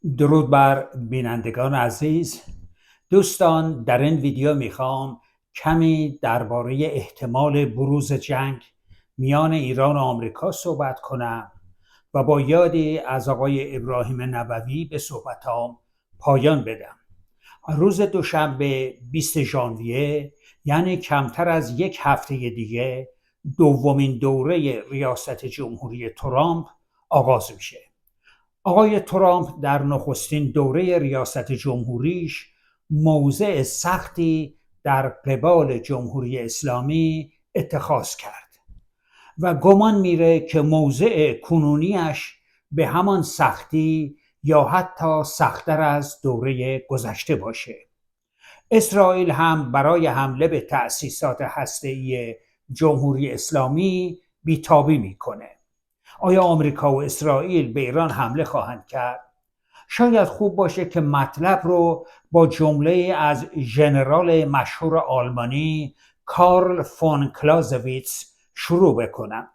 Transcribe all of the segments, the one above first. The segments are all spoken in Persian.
درود بر بینندگان عزیز. دوستان، در این ویدیو میخوام کمی درباره احتمال بروز جنگ میان ایران و آمریکا صحبت کنم و با یادی از آقای ابراهیم نبوی به صحبتام پایان بدم. روز دوشنبه 20 ژانویه، یعنی کمتر از یک هفته دیگه، دومین دوره ریاست جمهوری ترامپ آغاز میشه. آقای ترامپ در نخستین دوره ریاست جمهوریش موضع سختی در قبال جمهوری اسلامی اتخاذ کرد و گمان میره که موضع کنونیش به همان سختی یا حتی سخت‌تر از دوره گذشته باشه. اسرائیل هم برای حمله به تأسیسات هسته‌ای جمهوری اسلامی بیتابی میکنه. آیا آمریکا و اسرائیل به ایران حمله خواهند کرد؟ شاید خوب باشه که مطلب رو با جمله از ژنرال مشهور آلمانی کارل فون کلازویتس شروع بکنم.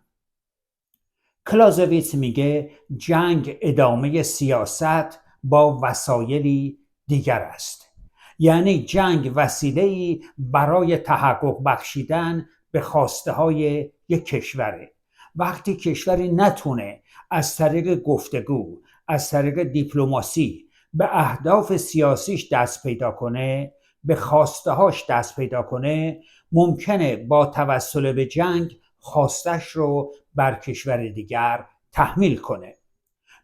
کلازویتس میگه جنگ ادامه سیاست با وسایلی دیگر است. یعنی جنگ وسیله‌ای برای تحقق بخشیدن به خواسته های یک کشوره. وقتی کشوری نتونه از طریق گفتگو، از طریق دیپلماسی به اهداف سیاسیش دست پیدا کنه، به خواسته هاش دست پیدا کنه، ممکنه با توسل به جنگ خواستش رو بر کشور دیگر تحمیل کنه.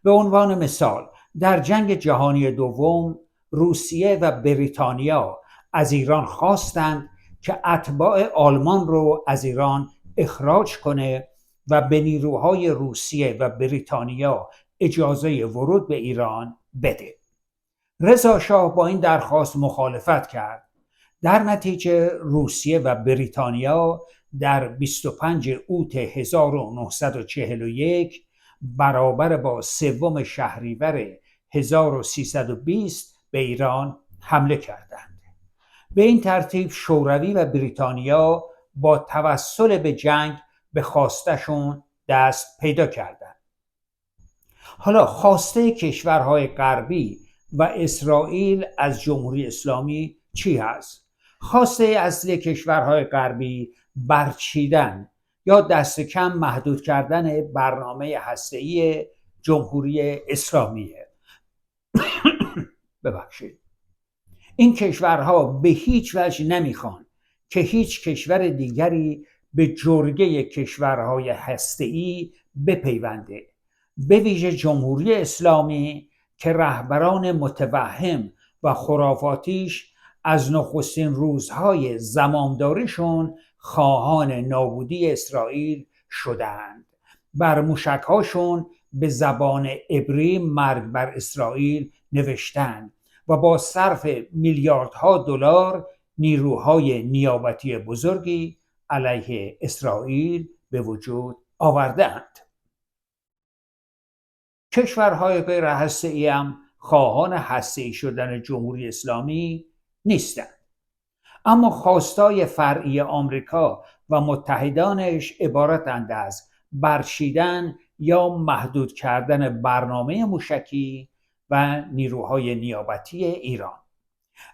به عنوان مثال، در جنگ جهانی دوم روسیه و بریتانیا از ایران خواستند که اتباع آلمان رو از ایران اخراج کنه و به نیروهای روسیه و بریتانیا اجازه ورود به ایران بده. رضا شاه با این درخواست مخالفت کرد. در نتیجه روسیه و بریتانیا در 25 اوت 1941 برابر با 3 شهریور 1320 به ایران حمله کردند. به این ترتیب شوروی و بریتانیا با توسل به جنگ به خواستشون دست پیدا کردند. حالا خواسته کشورهای غربی و اسرائیل از جمهوری اسلامی چی هست؟ خواسته اصلی کشورهای غربی برچیدن یا دست کم محدود کردن برنامه هسته‌ای جمهوری اسلامیه. ببخشید. این کشورها به هیچ وجه نمیخوان که هیچ کشور دیگری به جرگه کشورهای هسته‌ای بپیونده، به ویژه جمهوری اسلامی که رهبران متوهم و خرافاتیش از نخستین روزهای زمامداریشون خواهان نابودی اسرائیل شدند. بر موشک‌هاشون به زبان عبری مرگ بر اسرائیل نوشتند و با صرف میلیاردها دلار نیروهای نیابتی بزرگی علیه اسرائیل به وجود آوردند. کشورهای غیر هسته‌ای هم خواهان هسته‌ای شدن جمهوری اسلامی نیستند. اما خواستای فرعی آمریکا و متحدانش عبارتند از برچیدن یا محدود کردن برنامه موشکی و نیروهای نیابتی ایران.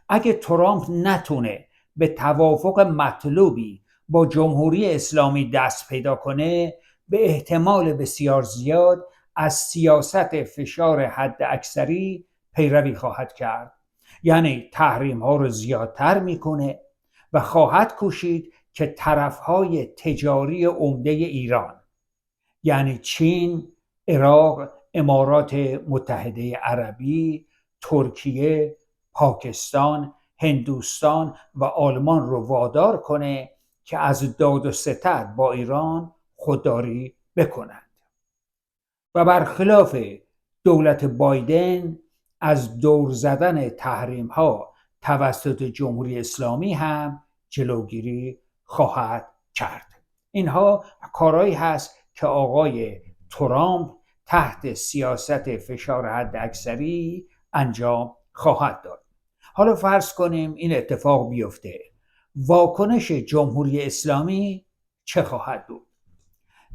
اگه ترامپ نتونه به توافق مطلوبی با جمهوری اسلامی دست پیدا کنه، به احتمال بسیار زیاد از سیاست فشار حد اکثری پیروی خواهد کرد. یعنی تحریم ها رو زیادتر میکنه و خواهد کوشید که طرفهای تجاری عمده ایران، یعنی چین، عراق، امارات متحده عربی، ترکیه، پاکستان، هندوستان و آلمان رو وادار کنه که از داد و ستد با ایران خودداری بکنند. و برخلاف دولت بایدن از دور زدن تحریم ها توسط جمهوری اسلامی هم جلوگیری خواهد کرد. اینها کارهایی هست که آقای ترامپ تحت سیاست فشار حد اکثری انجام خواهد داد. حالا فرض کنیم این اتفاق بیفته. واکنش جمهوری اسلامی چه خواهد بود؟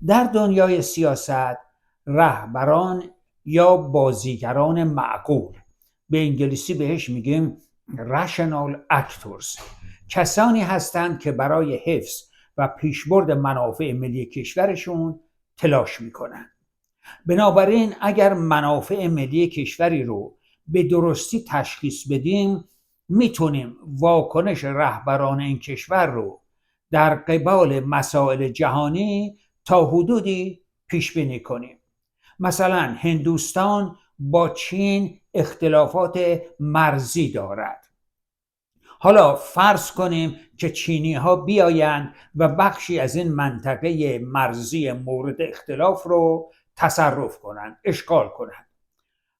در دنیای سیاست رهبران یا بازیگران معقول به انگلیسی بهش میگیم rational actors، کسانی هستند که برای حفظ و پیشبرد منافع ملی کشورشون تلاش میکنن. بنابراین اگر منافع ملی کشوری رو به درستی تشخیص بدیم، میتونیم واکنش رهبران این کشور رو در قبال مسائل جهانی تا حدودی پیش بینی کنیم. مثلا هندوستان با چین اختلافات مرزی دارد. حالا فرض کنیم که چینی ها بیایند و بخشی از این منطقه مرزی مورد اختلاف رو تصرف کنند، اشغال کنند.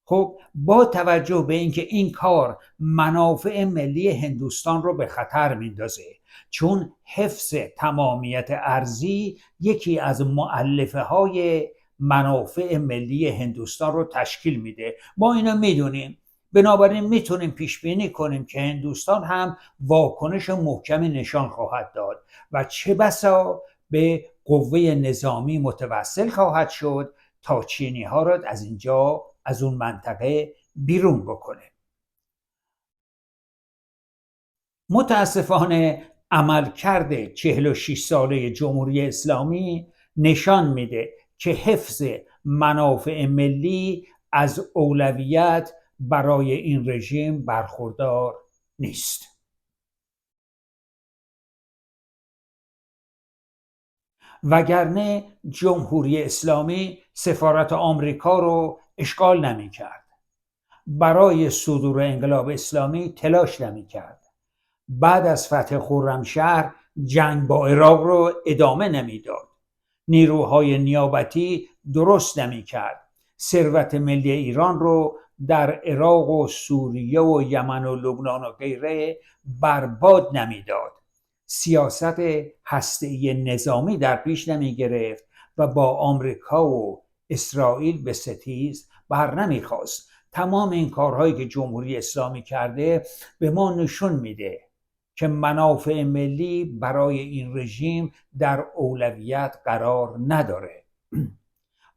خب با توجه به اینکه این کار منافع ملی هندوستان رو به خطر میندازه، چون حفظ تمامیت ارضی یکی از مؤلفه های منافع ملی هندوستان رو تشکیل میده، ما اینو میدونیم. بنابراین میتونیم پیش بینی کنیم که هندوستان هم واکنش محکمی نشان خواهد داد و چه بسا به قوه نظامی متوسل خواهد شد تا چینی ها را از اون منطقه بیرون بکنه. متاسفانه عملکرد 46 ساله جمهوری اسلامی نشان میده که حفظ منافع ملی از اولویت برای این رژیم برخوردار نیست. وگرنه جمهوری اسلامی سفارت آمریکا رو اشغال نمی کرد، برای صدور انقلاب اسلامی تلاش نمی کرد، بعد از فتح خرمشهر جنگ با عراق رو ادامه نمیداد، نیروهای نیابتی درست نمی کرد، ثروت ملی ایران رو در عراق و سوریه و یمن و لبنان و غیره برباد نمیداد، سیاست هسته‌ای نظامی در پیش نمی گرفت و با آمریکا و اسرائیل به ستیز بر نمیخواست. تمام این کارهایی که جمهوری اسلامی کرده به ما نشون میده که منافع ملی برای این رژیم در اولویت قرار نداره.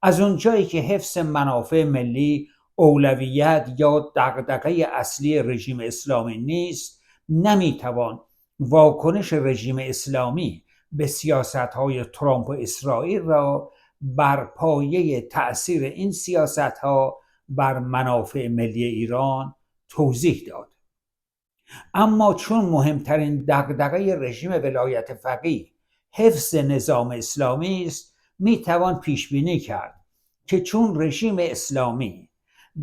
از اونجایی که حفظ منافع ملی اولویت یا دغدغه اصلی رژیم اسلامی نیست، نمیتوان واکنش رژیم اسلامی به سیاست‌های ترامپ و اسرائیل را بر پایه تأثیر این سیاست‌ها بر منافع ملی ایران توضیح داد. اما چون مهمترین دغدغه رژیم ولایت فقیه حفظ نظام اسلامی است، میتوان پیش بینی کرد که چون رژیم اسلامی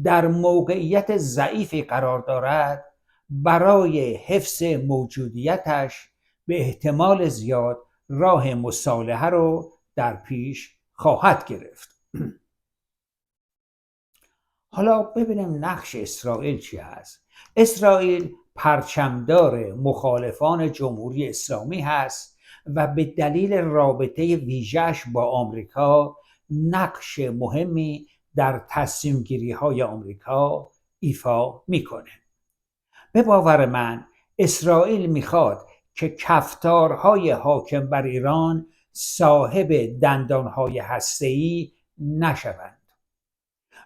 در موقعیت ضعیفی قرار دارد، برای حفظ موجودیتش به احتمال زیاد راه مصالحه رو در پیش خواهد گرفت. حالا ببینیم نقش اسرائیل چی هست. اسرائیل پرچمدار مخالفان جمهوری اسلامی هست و به دلیل رابطه ویژه‌اش با آمریکا نقش مهمی در تصمیم گیری های آمریکا ایفا میکنه. به باور من اسرائیل میخواد که کفتارهای حاکم بر ایران صاحب دندانهای هسته‌ای نشوند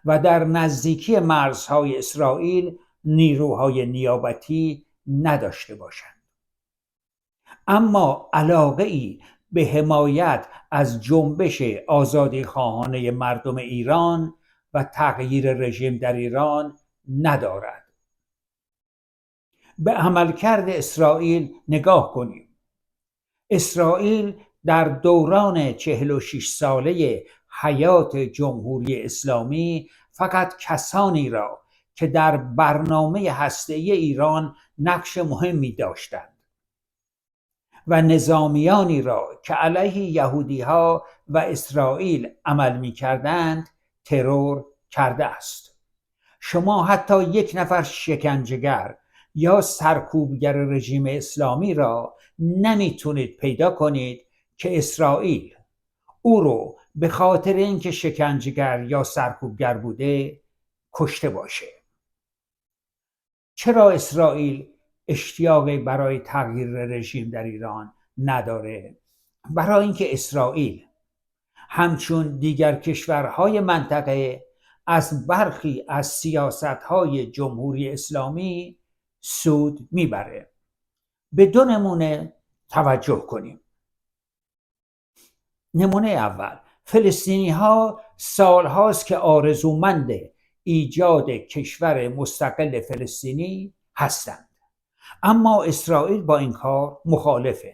و در نزدیکی مرزهای اسرائیل نیروهای نیابتی نداشته باشند. اما علاقه‌ای به حمایت از جنبش آزادیخواهانه مردم ایران و تغییر رژیم در ایران ندارد. به عملکرد اسرائیل نگاه کنیم. اسرائیل در دوران 46 ساله حیات جمهوری اسلامی فقط کسانی را که در برنامه هسته‌ای ایران نقش مهمی داشتند و نظامیانی را که علیه یهودی‌ها و اسرائیل عمل می‌کردند ترور کرده است. شما حتی یک نفر شکنجهگر یا سرکوبگر رژیم اسلامی را نمیتونید پیدا کنید که اسرائیل او رو به خاطر اینکه شکنجهگر یا سرکوبگر بوده کشته باشه. چرا اسرائیل اشتیاقی برای تغییر رژیم در ایران نداره؟ برای اینکه اسرائیل همچون دیگر کشورهای منطقه از برخی از سیاست‌های جمهوری اسلامی سود میبره. به دو نمونه توجه کنیم. نمونه اول، فلسطینی ها سال هاست که آرزومند ایجاد کشور مستقل فلسطینی هستند، اما اسرائیل با این کار مخالفه.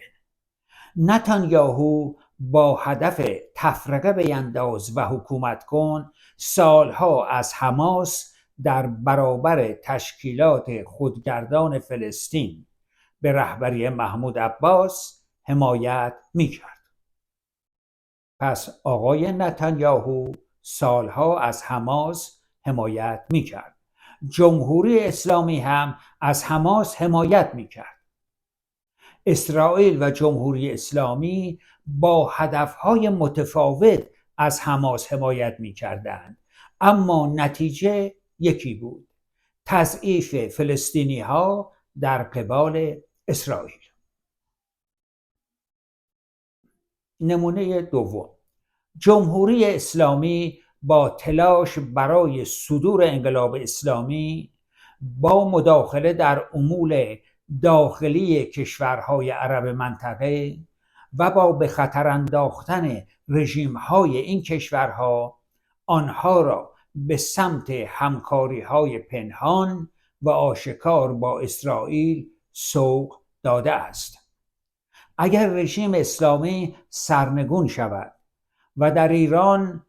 نتانیاهو با هدف تفرقه بینداز و حکومت کن سالها از حماس در برابر تشکیلات خودگردان فلسطین به رهبری محمود عباس حمایت میکرد. پس آقای نتانیاهو سالها از حماس حمایت میکرد. جمهوری اسلامی هم از حماس حمایت میکرد. اسرائیل و جمهوری اسلامی با هدفهای متفاوت از حماس حمایت میکردند، اما نتیجه یکی بود: تضعیف فلسطینی ها در قبال اسرائیل. نمونه دوم، جمهوری اسلامی با تلاش برای صدور انقلاب اسلامی با مداخله در امور داخلی کشورهای عرب منطقه و با به خطر انداختن رژیم‌های این کشورها آنها را به سمت همکاری‌های پنهان و آشکار با اسرائیل سوق داده است. اگر رژیم اسلامی سرنگون شود و در ایران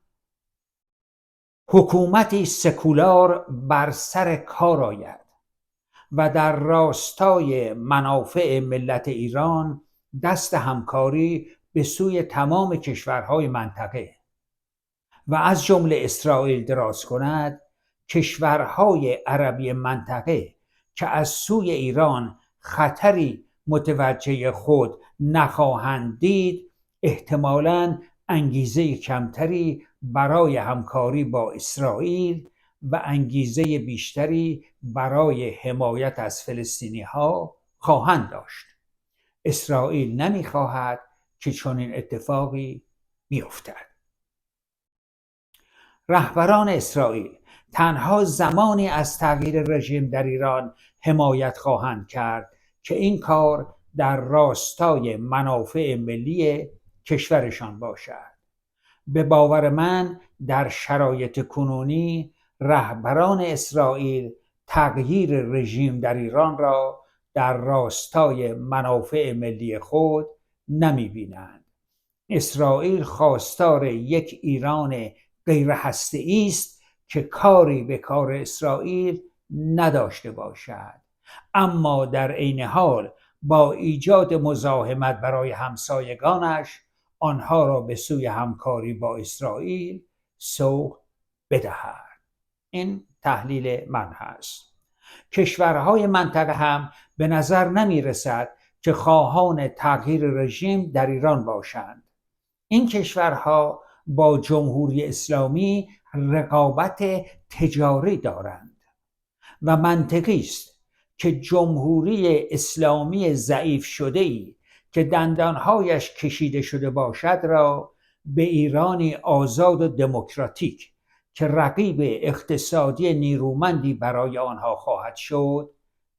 حکومتی سکولار بر سر کار آید و در راستای منافع ملت ایران دست همکاری به سوی تمام کشورهای منطقه و از جمله اسرائیل دراز کند، کشورهای عربی منطقه که از سوی ایران خطری متوجه خود نخواهند دید، احتمالاً انگیزه کمتری برای همکاری با اسرائیل و انگیزه بیشتری برای حمایت از فلسطینی ها خواهند داشت. اسرائیل نمیخواهد که چنین اتفاقی بیفتد. رهبران اسرائیل تنها زمانی از تغییر رژیم در ایران حمایت خواهند کرد که این کار در راستای منافع ملی کشورشان باشد. به باور من در شرایط کنونی رهبران اسرائیل تغییر رژیم در ایران را در راستای منافع ملی خود نمی بینند. اسرائیل خواستار یک ایران غیر هسته‌ای است که کاری به کار اسرائیل نداشته باشد، اما در عین حال با ایجاد مزاحمت برای همسایگانش آنها را به سوی همکاری با اسرائیل سوق بدهد. این تحلیل من هست. کشورهای منطقه هم به نظر نمی رسد که خواهان تغییر رژیم در ایران باشند. این کشورها با جمهوری اسلامی رقابت تجاری دارند و منطقی است که جمهوری اسلامی ضعیف شده‌ای که دندانهایش کشیده شده باشد را به ایرانی آزاد و دموکراتیک که رقیب اقتصادی نیرومندی برای آنها خواهد شد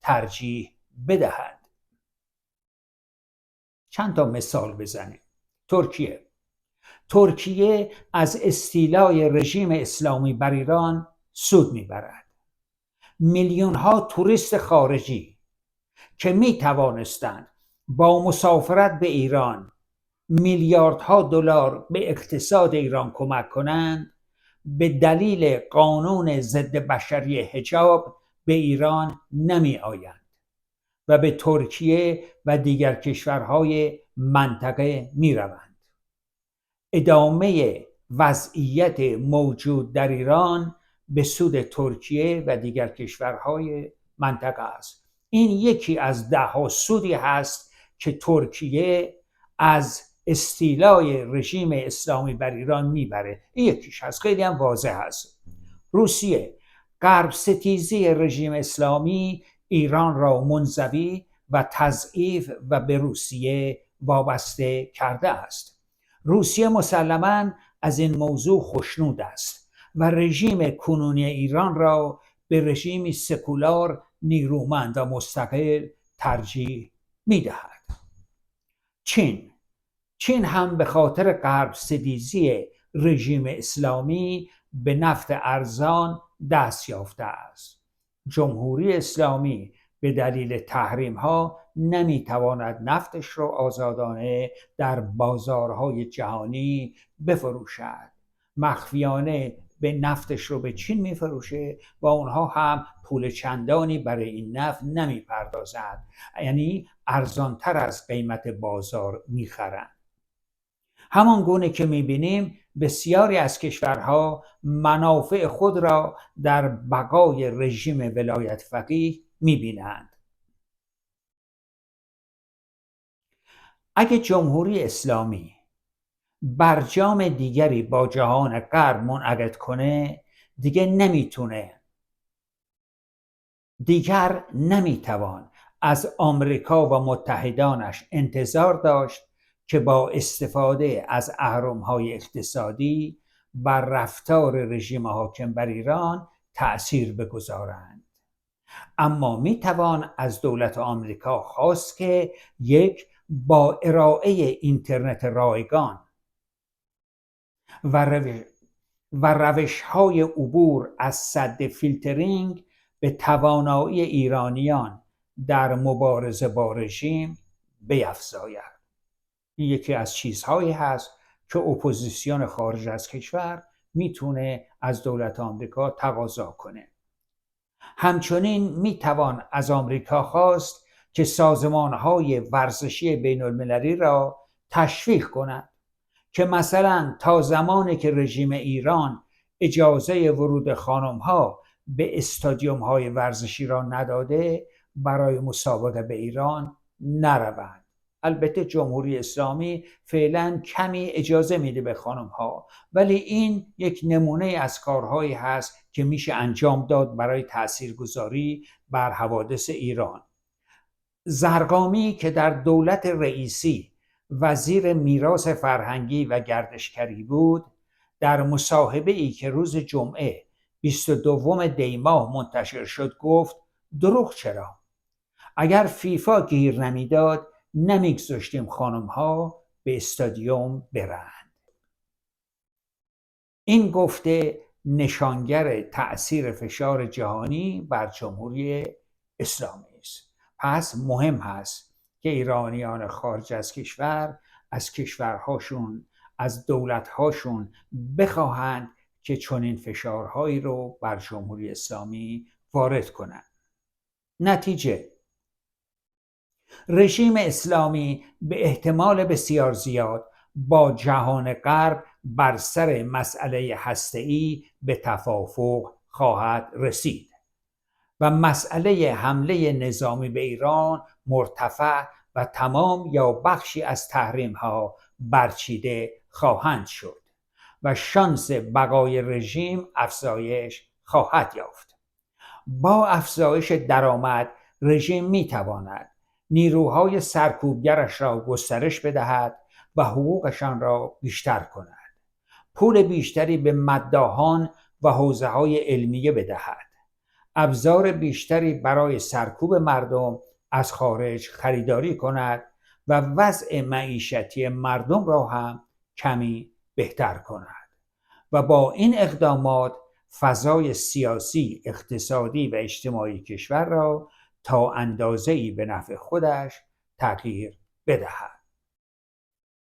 ترجیح بدهد. چند تا مثال بزنیم. ترکیه از استیلای رژیم اسلامی بر ایران سود میبرد. میلیون ها توریست خارجی که می توانستند با مسافرت به ایران میلیاردها دلار به اقتصاد ایران کمک کنند، به دلیل قانون ضد بشری حجاب به ایران نمی آیند و به ترکیه و دیگر کشورهای منطقه می روند. ادامه وضعیت موجود در ایران به سود ترکیه و دیگر کشورهای منطقه است. این یکی از 10 سودی هست که ترکیه از استیلای رژیم اسلامی بر ایران میبره. این یکیش هست، خیلی هم واضح هست. روسیه غرب ستیزی رژیم اسلامی ایران را منزوی و تضعیف و به روسیه وابسته کرده است. روسیه مسلماً از این موضوع خوشنود است و رژیم کنونی ایران را به رژیمی سکولار، نیرومند و مستقل ترجیح می‌دهد. چین هم به خاطر غرب ستیزی رژیم اسلامی به نفت ارزان دست یافته است. جمهوری اسلامی به دلیل تحریم ها نمیتواند نفتش را آزادانه در بازارهای جهانی بفروشد. مخفیانه به نفتش رو به چین میفروشه و اونها هم پول چندانی برای این نفت نمیپردازند، یعنی ارزانتر از قیمت بازار میخرند. همان گونه که میبینیم بسیاری از کشورها منافع خود را در بقای رژیم ولایت فقیه میبینند. اگه جمهوری اسلامی برجام دیگری با جهان غرب منعقد کنه، دیگر نمیتوان از آمریکا و متحدانش انتظار داشت که با استفاده از اهرم‌های اقتصادی بر رفتار رژیم حاکم بر ایران تأثیر بگذارند. اما میتوان از دولت آمریکا خواست که با ارائه اینترنت رایگان و روش‌های عبور از سد فیلترینگ به توانایی ایرانیان در مبارزه با رژیم بیفزاید. این یکی از چیزهایی هست که اپوزیسیون خارج از کشور میتونه از دولت آمریکا تقاضا کنه. همچنین میتوان از آمریکا خواست که سازمانهای ورزشی بین المللی را تشویق کند که مثلا تا زمانی که رژیم ایران اجازه ورود خانمها به استادیوم‌های ورزشی را نداده، برای مسابقه به ایران نروند. البته جمهوری اسلامی فعلا کمی اجازه میده به خانمها، ولی این یک نمونه از کارهایی هست که میشه انجام داد برای تاثیرگذاری بر حوادث ایران. زرقامی که در دولت رئیسی وزیر میراث فرهنگی و گردشگری بود، در مصاحبه‌ای که روز جمعه 22 دی ماه منتشر شد گفت دروغ چرا؟ اگر فیفا گیر نمیداد نمیگذاشتیم خانمها به استادیوم برند. این گفته نشانگر تأثیر فشار جهانی بر جمهوری اسلامی است. پس مهم هست که ایرانیان خارج از کشور از کشورهاشون، از دولتهاشون بخواهند که چنین فشارهایی رو بر جمهوری اسلامی وارد کنند. نتیجه: رژیم اسلامی به احتمال بسیار زیاد با جهان غرب بر سر مسئله هسته‌ای به توافق خواهد رسید و مسئله حمله نظامی به ایران مرتفع و تمام یا بخشی از تحریم‌ها برچیده خواهند شد و شانس بقای رژیم افزایش خواهد یافت. با افزایش درآمد رژیم می‌تواند نیروهای سرکوبگرش را گسترش بدهد و حقوقشان را بیشتر کند، پول بیشتری به مداحان و حوزه‌های علمیه بدهد، ابزار بیشتری برای سرکوب مردم از خارج خریداری کند و وضع معیشتی مردم را هم کمی بهتر کند و با این اقدامات فضای سیاسی، اقتصادی و اجتماعی کشور را تا اندازه‌ای به نفع خودش تغییر بدهد.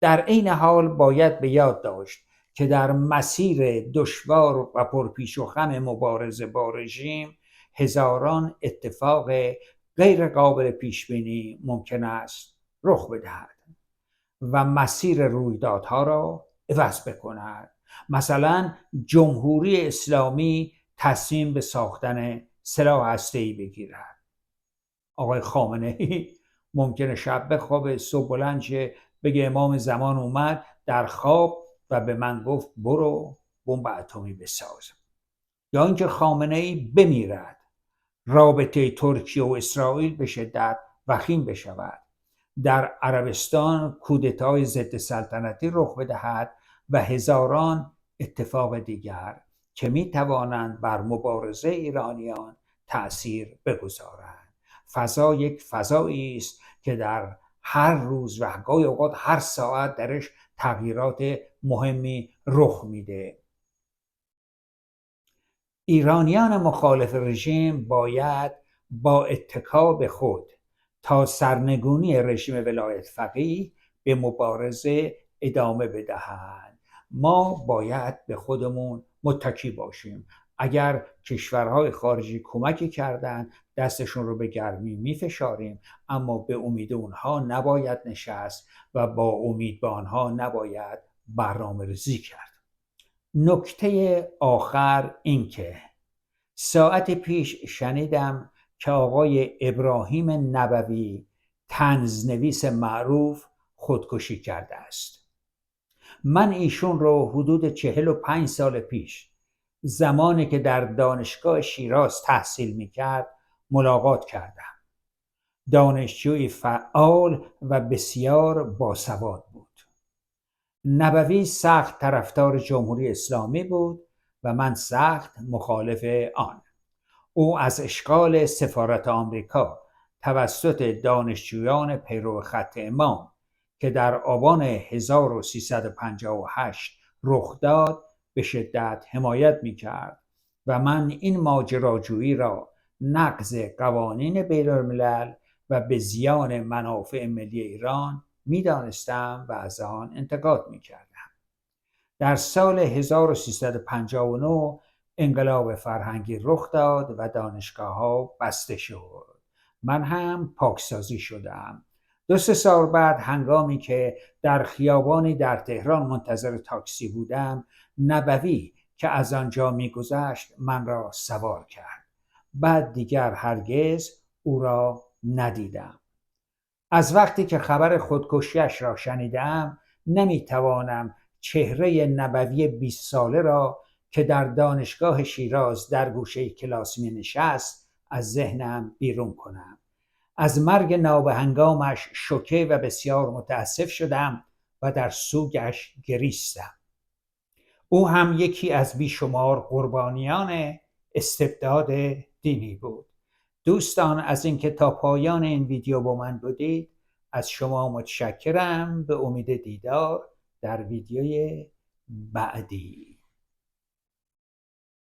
در عین حال باید به یاد داشت که در مسیر دشوار و پرپیچ و خم مبارزه با رژیم هزاران اتفاق غیر قابل پیش بینی ممکن است رخ بدهد و مسیر رویدادها را عوض بکند. مثلا جمهوری اسلامی تصمیم به ساختن سلاح هسته‌ای بگیرد. آقای خامنه‌ای ممکنه شب بخوابه، صبح بلند شه بگه امام زمان اومد در خواب و به من گفت برو بمب اتمی بساز. یا اینکه خامنه‌ای بمیرد، رابطه ترکیه و اسرائیل به شدت وخیم بشود، در عربستان کودتای ضد سلطنتی رخ بدهد و هزاران اتفاق دیگر که می توانند بر مبارزه ایرانیان تأثیر بگذارند. فضا یک فضایی است که در هر روز و گاهی اوقات هر ساعت درش تغییرات مهمی رخ میده. ایرانیان مخالف رژیم باید با اتکا به خود تا سرنگونی رژیم ولایت فقیه به مبارزه ادامه بدهند. ما باید به خودمون متکی باشیم. اگر کشورهای خارجی کمکی کردند دستشون رو به گرمی میفشاریم، اما به امید اونها نباید نشست و با امید به آنها نباید برنامه‌ریزی کرد. نکته آخر این که ساعت پیش شنیدم که آقای ابراهیم نبوی طنزنویس معروف خودکشی کرده است. من ایشون رو حدود 45 سال پیش زمانی که در دانشگاه شیراز تحصیل میکرد ملاقات کردم. دانشجوی فعال و بسیار باسواد بود. نبوی سخت طرفدار جمهوری اسلامی بود و من سخت مخالف آن. او از اشغال سفارت آمریکا توسط دانشجویان پیرو خط امام که در آبان 1358 رخ داد به شدت حمایت می‌کرد و من این ماجراجویی را نقض قوانین بین‌الملل و به زیان منافع ملی ایران می‌دانستم و از آن انتقاد می‌کردم. در سال 1359 انقلاب فرهنگی رخ داد و دانشگاه‌ها بسته شد. من هم پاکسازی شدم. 2-3 سال بعد هنگامی که در خیابانی در تهران منتظر تاکسی بودم، نبوی که از آنجا می‌گذشت من را سوار کرد. بعد دیگر هرگز او را ندیدم. از وقتی که خبر خودکشیش را شنیدم نمی‌توانم چهره نبوی 20 ساله را که در دانشگاه شیراز در گوشه کلاس می نشست از ذهنم بیرون کنم. از مرگ نابهنگامش شوکه و بسیار متاسف شدم و در سوگش گریستم. او هم یکی از بیشمار قربانیان استبداد دینی بود. دوستان، از اینکه تا پایان این ویدیو با من بودید از شما متشکرم. به امید دیدار در ویدیوی بعدی.